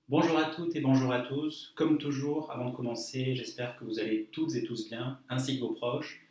Bonjour à toutes et bonjour à tous. Comme toujours, avant de commencer, j'espère que vous allez toutes et tous bien, ainsi que vos proches.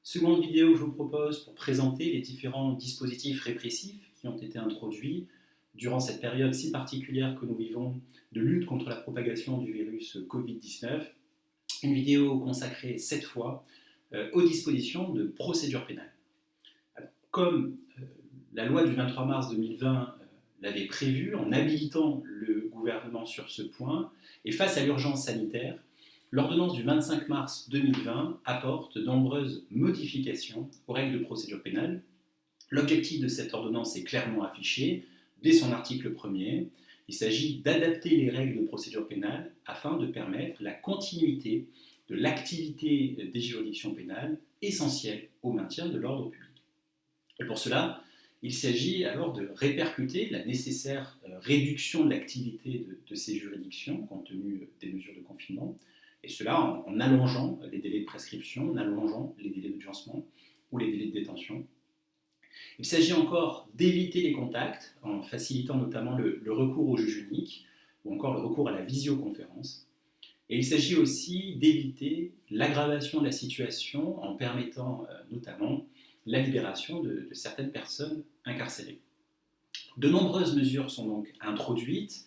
Seconde vidéo que je vous propose pour présenter les différents dispositifs répressifs qui ont été introduits durant cette période si particulière que nous vivons de lutte contre la propagation du virus Covid-19. Une vidéo consacrée cette fois aux dispositions de procédure pénale. Alors, comme la loi du 23 mars 2020 l'avait prévu en habilitant le gouvernement sur ce point, et face à l'urgence sanitaire, l'ordonnance du 25 mars 2020 apporte de nombreuses modifications aux règles de procédure pénale. L'objectif de cette ordonnance est clairement affiché dès son article 1er. Il s'agit d'adapter les règles de procédure pénale afin de permettre la continuité de l'activité des juridictions pénales essentielle au maintien de l'ordre public. Et pour cela, il s'agit alors de répercuter la nécessaire réduction de l'activité de ces juridictions compte tenu des mesures de confinement, et cela en allongeant les délais de prescription, en allongeant les délais d'audiencement ou les délais de détention. Il s'agit encore d'éviter les contacts en facilitant notamment le recours au juge unique ou encore le recours à la visioconférence. Et il s'agit aussi d'éviter l'aggravation de la situation en permettant notamment la libération de certaines personnes incarcérées. De nombreuses mesures sont donc introduites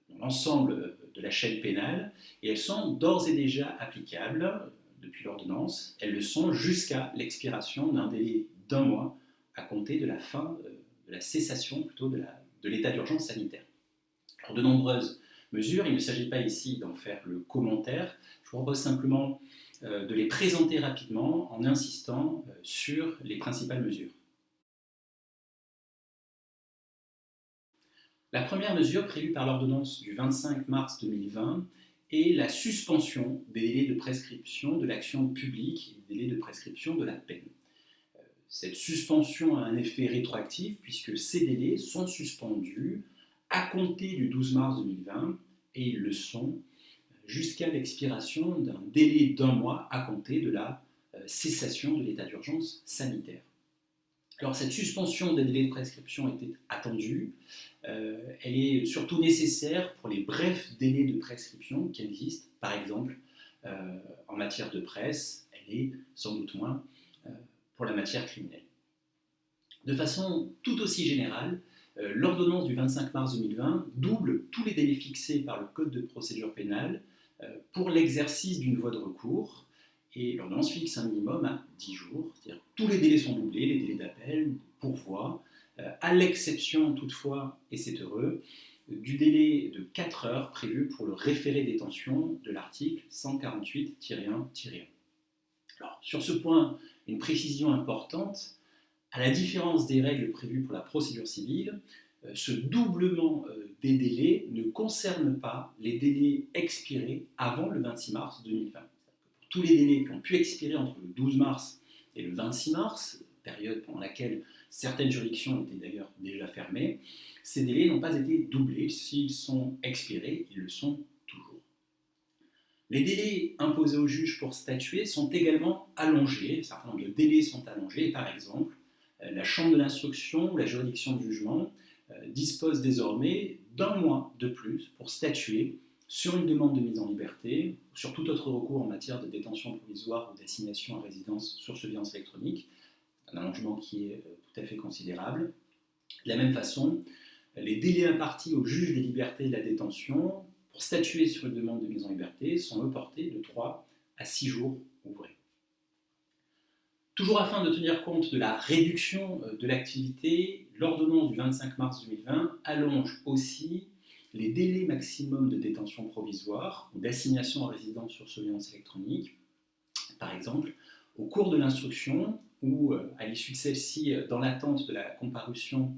dans l'ensemble de la chaîne pénale et elles sont d'ores et déjà applicables depuis l'ordonnance. Elles le sont jusqu'à l'expiration d'un délai d'un mois à compter de la fin de la cessation plutôt de l'état d'urgence sanitaire. Alors, de nombreuses mesures, il ne s'agit pas ici d'en faire le commentaire, je vous propose simplement de les présenter rapidement en insistant sur les principales mesures. La première mesure prévue par l'ordonnance du 25 mars 2020 est la suspension des délais de prescription de l'action publique et des délais de prescription de la peine. Cette suspension a un effet rétroactif puisque ces délais sont suspendus à compter du 12 mars 2020 et ils le sont jusqu'à l'expiration d'un délai d'un mois à compter de la cessation de l'état d'urgence sanitaire. Alors cette suspension des délais de prescription était attendue, elle est surtout nécessaire pour les brefs délais de prescription qui existent, par exemple en matière de presse, elle est sans doute moins pour la matière criminelle. De façon tout aussi générale, l'ordonnance du 25 mars 2020 double tous les délais fixés par le Code de procédure pénale pour l'exercice d'une voie de recours, et l'ordonnance fixe un minimum à 10 jours, c'est-à-dire tous les délais sont doublés, les délais d'appel, de pourvoi, à l'exception toutefois, et c'est heureux, du délai de 4 heures prévu pour le référé détention de l'article 148-1-1. Alors, sur ce point, une précision importante, à la différence des règles prévues pour la procédure civile, ce doublement des délais ne concerne pas les délais expirés avant le 26 mars 2020. Pour tous les délais qui ont pu expirer entre le 12 mars et le 26 mars, période pendant laquelle certaines juridictions étaient d'ailleurs déjà fermées, ces délais n'ont pas été doublés. S'ils sont expirés, ils le sont toujours. Les délais imposés au juge pour statuer sont également allongés, un certain nombre de délais sont allongés, par exemple, la chambre de l'instruction ou la juridiction de jugement dispose désormais d'un mois de plus pour statuer sur une demande de mise en liberté ou sur tout autre recours en matière de détention provisoire ou d'assignation à résidence sur surveillance électronique, un allongement qui est tout à fait considérable. De la même façon, les délais impartis au juge des libertés et de la détention pour statuer sur une demande de mise en liberté sont reportés de 3 à 6 jours ouvrés. Toujours afin de tenir compte de la réduction de l'activité, l'ordonnance du 25 mars 2020 allonge aussi les délais maximums de détention provisoire ou d'assignation à résidence sur surveillance électronique, par exemple, au cours de l'instruction ou à l'issue de celle-ci dans l'attente de la comparution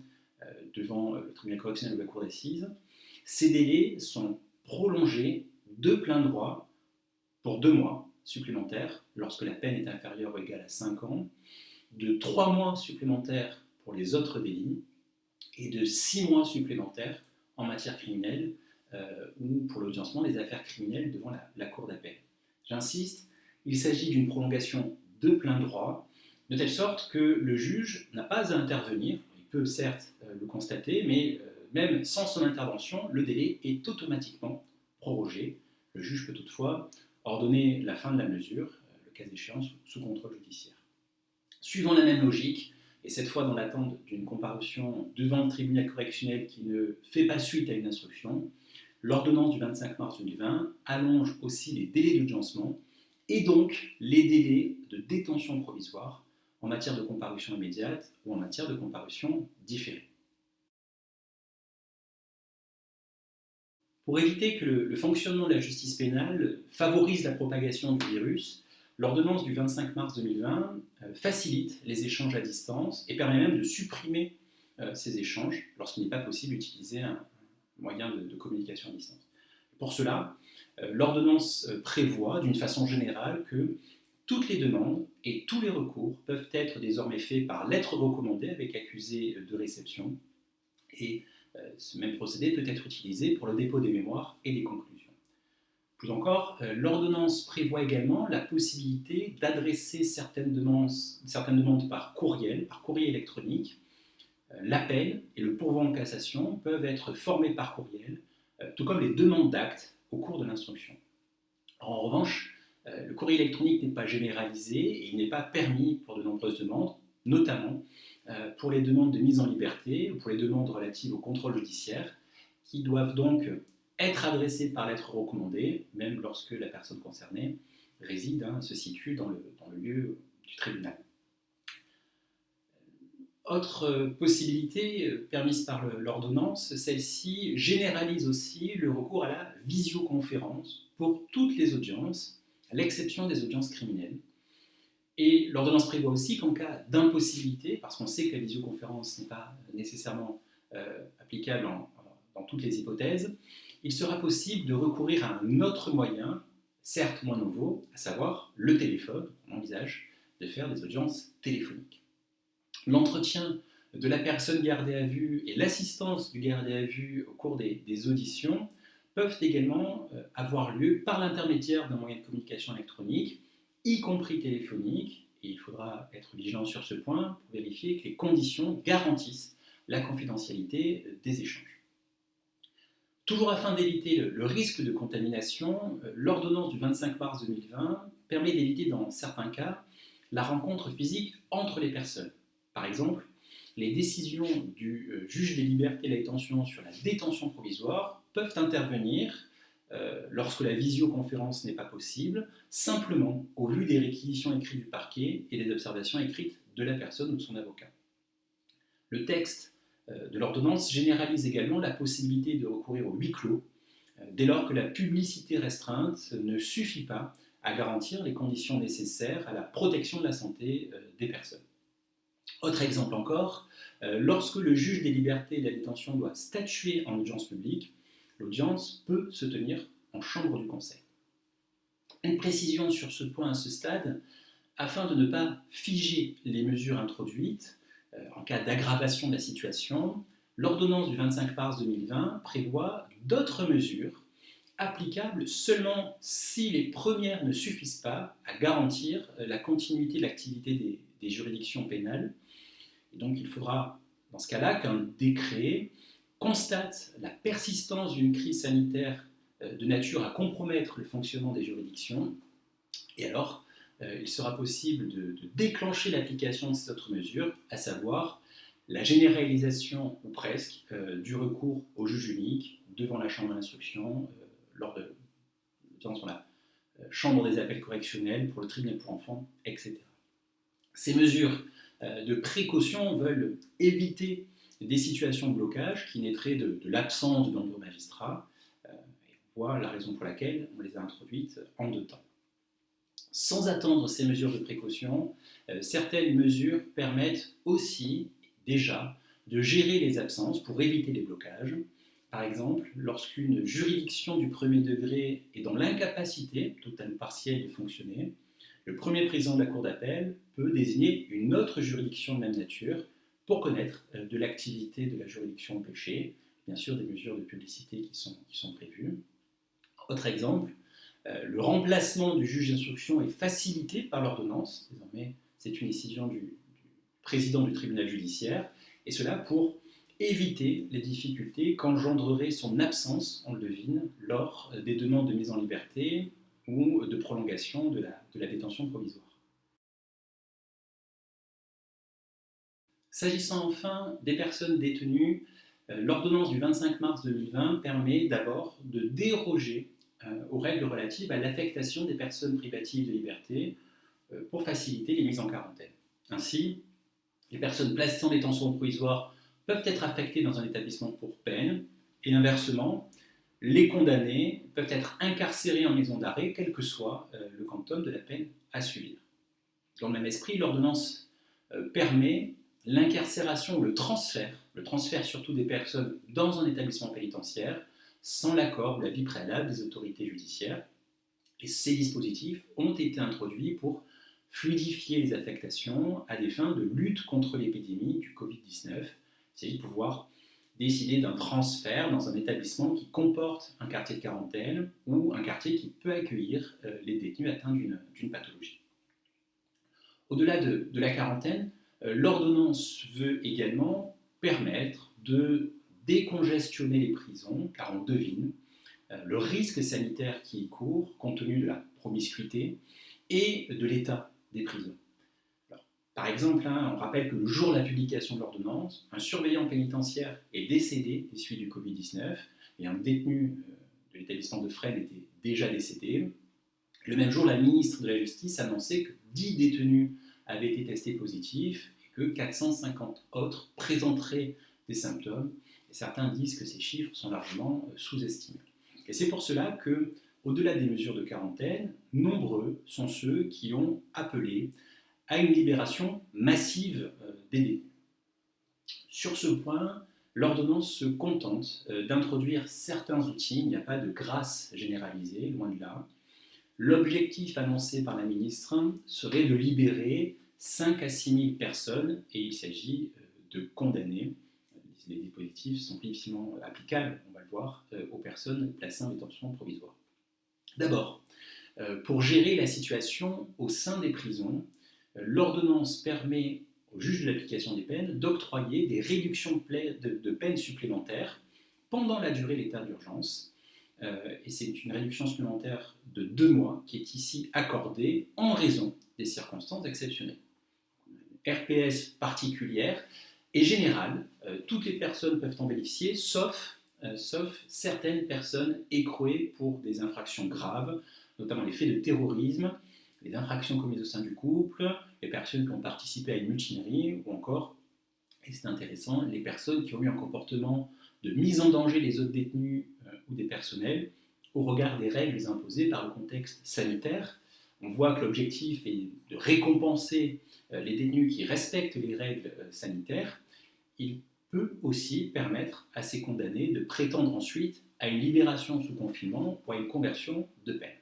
devant le tribunal correctionnel ou la cour d'assises. Ces délais sont prolongés de plein droit pour 2 mois supplémentaires lorsque la peine est inférieure ou égale à 5 ans, de 3 mois supplémentaires pour les autres délits et de 6 mois supplémentaires en matière criminelle ou pour l'audiencement des affaires criminelles devant la cour d'appel. J'insiste, il s'agit d'une prolongation de plein droit, de telle sorte que le juge n'a pas à intervenir, il peut certes le constater, mais même sans son intervention, le délai est automatiquement prorogé. Le juge peut toutefois ordonner la fin de la mesure, le cas échéant sous contrôle judiciaire. Suivant la même logique, et cette fois dans l'attente d'une comparution devant le tribunal correctionnel qui ne fait pas suite à une instruction, l'ordonnance du 25 mars 2020 allonge aussi les délais d'audiencement et donc les délais de détention provisoire en matière de comparution immédiate ou en matière de comparution différée. Pour éviter que le fonctionnement de la justice pénale favorise la propagation du virus, l'ordonnance du 25 mars 2020 facilite les échanges à distance et permet même de supprimer ces échanges lorsqu'il n'est pas possible d'utiliser un moyen de communication à distance. Pour cela, l'ordonnance prévoit d'une façon générale que toutes les demandes et tous les recours peuvent être désormais faits par lettre recommandée avec accusé de réception et ce même procédé peut être utilisé pour le dépôt des mémoires et des conclusions. Plus encore, l'ordonnance prévoit également la possibilité d'adresser certaines demandes par courriel électronique. L'appel et le pourvoi en cassation peuvent être formés par courriel, tout comme les demandes d'actes au cours de l'instruction. En revanche, le courrier électronique n'est pas généralisé et il n'est pas permis pour de nombreuses demandes, notamment pour les demandes de mise en liberté ou pour les demandes relatives au contrôle judiciaire, qui doivent donc être adressées par lettre recommandée, même lorsque la personne concernée réside, se situe dans le lieu du tribunal. Autre possibilité permise par l'ordonnance, celle-ci généralise aussi le recours à la visioconférence pour toutes les audiences, à l'exception des audiences criminelles. Et l'ordonnance prévoit aussi qu'en cas d'impossibilité, parce qu'on sait que la visioconférence n'est pas nécessairement applicable dans toutes les hypothèses, il sera possible de recourir à un autre moyen, certes moins nouveau, à savoir le téléphone. On envisage de faire des audiences téléphoniques. L'entretien de la personne gardée à vue et l'assistance du gardé à vue au cours des auditions peuvent également avoir lieu par l'intermédiaire d'un moyen de communication électronique, y compris téléphonique, et il faudra être vigilant sur ce point pour vérifier que les conditions garantissent la confidentialité des échanges. Toujours afin d'éviter le risque de contamination, l'ordonnance du 25 mars 2020 permet d'éviter dans certains cas la rencontre physique entre les personnes. Par exemple, les décisions du juge des libertés et de la détention sur la détention provisoire peuvent intervenir lorsque la visioconférence n'est pas possible, simplement au vu des réquisitions écrites du parquet et des observations écrites de la personne ou de son avocat. Le texte de l'ordonnance généralise également la possibilité de recourir au huis clos dès lors que la publicité restreinte ne suffit pas à garantir les conditions nécessaires à la protection de la santé des personnes. Autre exemple encore, lorsque le juge des libertés et de la détention doit statuer en audience publique, l'audience peut se tenir en chambre du conseil. Une précision sur ce point à ce stade, afin de ne pas figer les mesures introduites, en cas d'aggravation de la situation, l'ordonnance du 25 mars 2020 prévoit d'autres mesures applicables seulement si les premières ne suffisent pas à garantir la continuité de l'activité des juridictions pénales. Et donc il faudra, dans ce cas-là, qu'un décret constate la persistance d'une crise sanitaire de nature à compromettre le fonctionnement des juridictions, et alors il sera possible de déclencher l'application de ces autres mesures, à savoir la généralisation, ou presque, du recours au juge unique devant la chambre d'instruction, lors de l'audience dans la chambre des appels correctionnels, pour le tribunal pour enfants, etc. Ces mesures de précaution veulent éviter des situations de blocage qui naîtraient de l'absence de nombreux magistrats, et on voit la raison pour laquelle on les a introduites en deux temps. Sans attendre ces mesures de précaution, certaines mesures permettent aussi, déjà, de gérer les absences pour éviter les blocages. Par exemple, lorsqu'une juridiction du premier degré est dans l'incapacité, totale ou partielle, de fonctionner, le premier président de la cour d'appel peut désigner une autre juridiction de même nature pour connaître de l'activité de la juridiction empêchée, bien sûr des mesures de publicité qui sont prévues. Autre exemple, le remplacement du juge d'instruction est facilité par l'ordonnance. Désormais, c'est une décision du président du tribunal judiciaire, et cela pour éviter les difficultés qu'engendrerait son absence, on le devine, lors des demandes de mise en liberté ou de prolongation de la détention provisoire. S'agissant enfin des personnes détenues, l'ordonnance du 25 mars 2020 permet d'abord de déroger aux règles relatives à l'affectation des personnes privatives de liberté pour faciliter les mises en quarantaine. Ainsi, les personnes placées en détention provisoire peuvent être affectées dans un établissement pour peine, et inversement, les condamnés peuvent être incarcérés en maison d'arrêt, quel que soit le quantum de la peine à subir. Dans le même esprit, l'ordonnance permet l'incarcération ou le transfert surtout des personnes dans un établissement pénitentiaire, sans l'accord ou l'avis préalable des autorités judiciaires. Et ces dispositifs ont été introduits pour fluidifier les affectations à des fins de lutte contre l'épidémie du Covid-19. Il s'agit de pouvoir décider d'un transfert dans un établissement qui comporte un quartier de quarantaine ou un quartier qui peut accueillir les détenus atteints d'une pathologie. Au-delà de la quarantaine, l'ordonnance veut également permettre de décongestionner les prisons, car on devine le risque sanitaire qui y court, compte tenu de la promiscuité et de l'état des prisons. Alors, par exemple, on rappelle que le jour de la publication de l'ordonnance, un surveillant pénitentiaire est décédé des suites du Covid-19 et un détenu de l'établissement de Fresnes était déjà décédé. Le même jour, la ministre de la Justice annonçait que 10 détenus avaient été testés positifs et que 450 autres présenteraient des symptômes. Et certains disent que ces chiffres sont largement sous-estimés. Et c'est pour cela que, au-delà des mesures de quarantaine, nombreux sont ceux qui ont appelé à une libération massive des détenus. Sur ce point, l'ordonnance se contente d'introduire certains outils. Il n'y a pas de grâce généralisée, loin de là. L'objectif annoncé par la ministre serait de libérer 5 à 6 000 personnes et il s'agit de condamner. Les dispositifs sont difficilement applicables, on va le voir, aux personnes placées en détention provisoire. D'abord, pour gérer la situation au sein des prisons, l'ordonnance permet au juge de l'application des peines d'octroyer des réductions de peines supplémentaires pendant la durée de l'état d'urgence. Et c'est une réduction supplémentaire de 2 mois qui est ici accordée en raison des circonstances exceptionnelles. RPS particulière et générale, toutes les personnes peuvent en bénéficier, sauf certaines personnes écrouées pour des infractions graves, notamment les faits de terrorisme, les infractions commises au sein du couple, les personnes qui ont participé à une mutinerie, ou encore, et c'est intéressant, les personnes qui ont eu un comportement de mise en danger des autres détenus ou des personnels au regard des règles imposées par le contexte sanitaire. On voit que l'objectif est de récompenser les détenus qui respectent les règles sanitaires. Il peut aussi permettre à ces condamnés de prétendre ensuite à une libération sous confinement ou à une conversion de peine.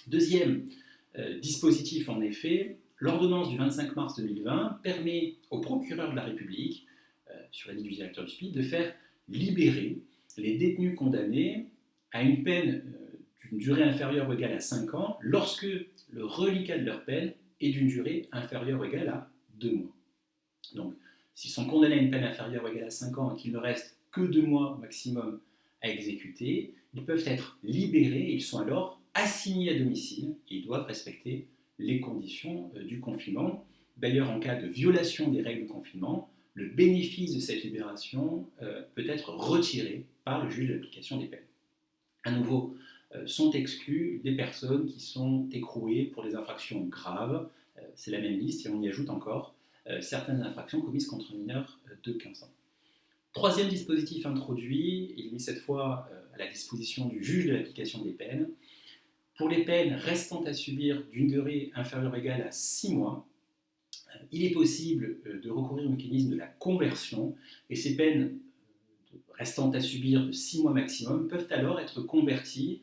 Deuxième dispositif, en effet, l'ordonnance du 25 mars 2020 permet au procureur de la République, sur l'avis du directeur du SPID, de faire libérer les détenus condamnés à une peine d'une durée inférieure ou égale à 5 ans lorsque le reliquat de leur peine est d'une durée inférieure ou égale à 2 mois. Donc, s'ils sont condamnés à une peine inférieure ou égale à 5 ans et qu'il ne reste que 2 mois maximum à exécuter, ils peuvent être libérés et ils sont alors assignés à domicile et ils doivent respecter les conditions du confinement. D'ailleurs, en cas de violation des règles de confinement, le bénéfice de cette libération peut être retiré par le juge de l'application des peines. À nouveau, sont exclues des personnes qui sont écrouées pour des infractions graves. C'est la même liste et on y ajoute encore certaines infractions commises contre un mineur de 15 ans. Troisième dispositif introduit, il est mis cette fois à la disposition du juge de l'application des peines. Pour les peines restant à subir d'une durée inférieure ou égale à 6 mois, il est possible de recourir au mécanisme de la conversion et ces peines restant à subir de 6 mois maximum peuvent alors être converties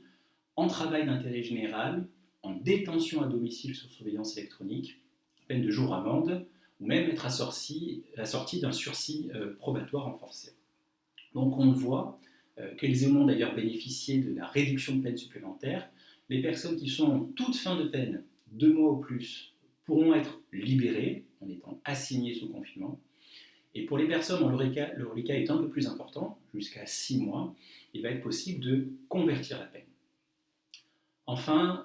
en travail d'intérêt général, en détention à domicile sous surveillance électronique, peine de jour amende, ou même être assorti d'un sursis probatoire renforcé. Donc on le voit, qu'elles ont d'ailleurs bénéficié de la réduction de peine supplémentaire. Les personnes qui sont en toute fin de peine, 2 mois ou plus, pourront être libérées en étant assignées sous confinement. Et pour les personnes dont le reliquat est un peu plus important, jusqu'à 6 mois, il va être possible de convertir la peine. Enfin,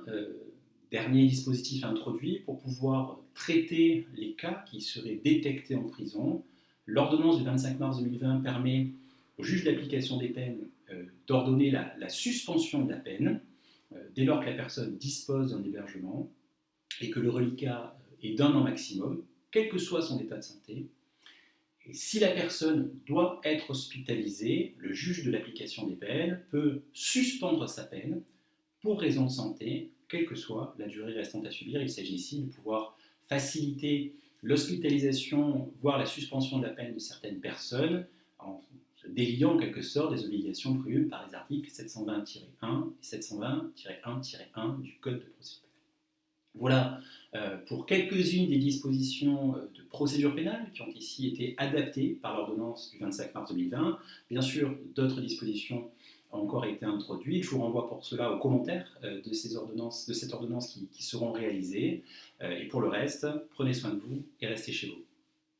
dernier dispositif introduit pour pouvoir traiter les cas qui seraient détectés en prison, l'ordonnance du 25 mars 2020 permet au juge d'application des peines d'ordonner la suspension de la peine dès lors que la personne dispose d'un hébergement et que le reliquat est d'1 an maximum, quel que soit son état de santé. Et si la personne doit être hospitalisée, le juge de l'application des peines peut suspendre sa peine pour raison de santé, quelle que soit la durée restante à subir. Il s'agit ici de pouvoir faciliter l'hospitalisation, voire la suspension de la peine de certaines personnes, en se déliant en quelque sorte des obligations prévues par les articles 720-1 et 720-1-1 du Code de procédure pénale. Voilà pour quelques-unes des dispositions de procédure pénale qui ont ici été adaptées par l'ordonnance du 25 mars 2020. Bien sûr, d'autres dispositions ont encore été introduites. Je vous renvoie pour cela aux commentaires de cette ordonnance qui seront réalisés. Et pour le reste, prenez soin de vous et restez chez vous.